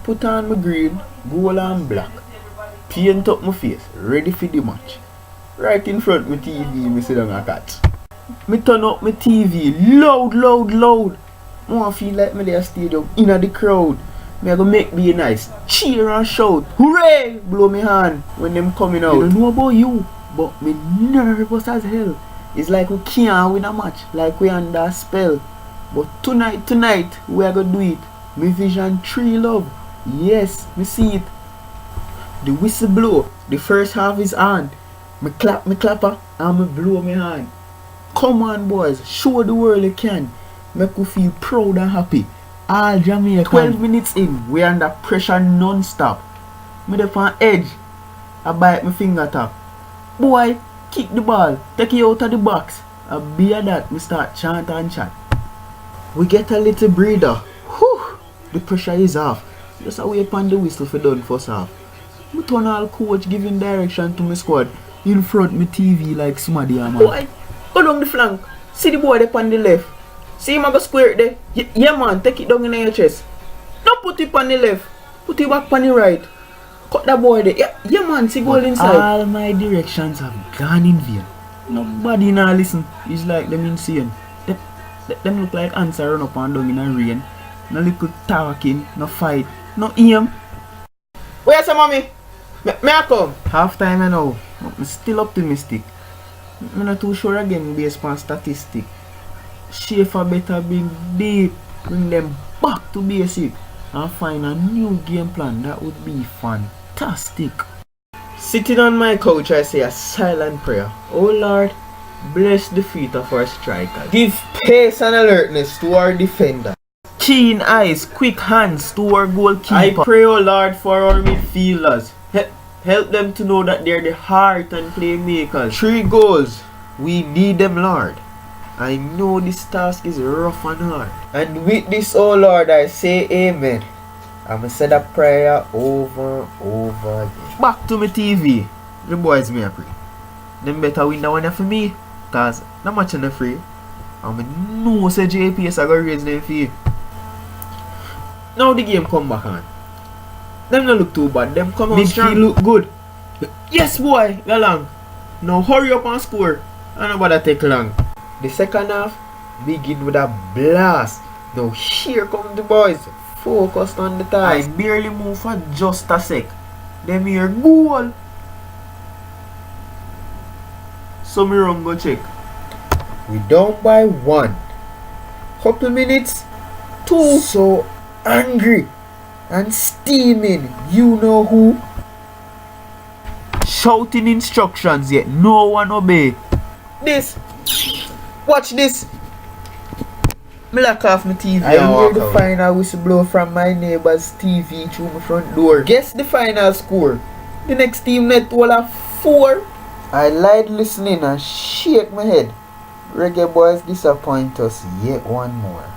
Put on my green, gold and black. Paint up my face, ready for the match. Right in front of my TV, me sit down a catch. Me turn up my TV, loud, loud, loud. I want to feel like me there stadium, in the crowd. Me I go make be nice, cheer and shout, hooray! Blow me hand when them coming out. I don't know about you, but me nervous as hell. It's like we can't win a match, like we under a spell. But tonight, we are gonna do it. Me vision 3 love. Yes, me see it. The whistle blow, the first half is on. Me clap me clapper and me blow me hand. Come on boys, show the world you can. Make you feel proud and happy. All Jamaicans. 12 minutes in, we under pressure non-stop. Me dey on edge. I bite my finger top. Boy, kick the ball, take it out of the box. And be that, me start chant and chat. We get a little breather. Whew, the pressure is off. Just a wait upon the whistle for done first half. Me turn all coach giving direction to my squad in front me TV like somebody a man. Boy, go down the flank. See the boy there on the left. See him a go square it there. Yeah man, take it down in your chest. Don't put it on the left. Put it back on the right. Cut that boy there. Yeah man, see goal inside. All my directions have gone in vain. Nobody now listen. It's like them insane. Them look like ants run up and down in the rain. No little talking, no fight, no aim. Where's the mommy? May I come? Half time I know. I'm still optimistic. I'm not too sure again based on statistics. Schaefer better bring deep, bring them back to basic and find a new game plan. That would be fantastic. Sitting on my couch, I say a silent prayer. Oh Lord, bless the feet of our strikers. Give pace and alertness to our defender. Keen eyes, quick hands to our goalkeeper. I pray, oh Lord, for our midfielders. Help them to know that they're the heart and playmakers. 3 goals. We need them, Lord. I know this task is rough and hard. And with this, oh Lord, I say amen. I'm going to say that prayer over and over again. Back to my TV. The boys may pray. Them better win that one for me. Because the match is free. And I know say JPS are going to raise them fee. Now the game come back on. Them not look too bad. Them come out strong. Look good. Yes boy, go long. Now hurry up and score. And nobody take long. The second half begin with a blast. Now here come the boys. Focused on the task. I barely move for just a sec. Them here goal. So me run go check. We down by 1. Couple minutes. 2. So angry and steaming, you know who? Shouting instructions yet no one obey. This, watch this. Me lock off my TV. I hear the final whistle blow from my neighbor's TV through my front door. Guess the final score. The next team net all a 4. I lied listening and shake my head. Reggae boys disappoint us yet one more.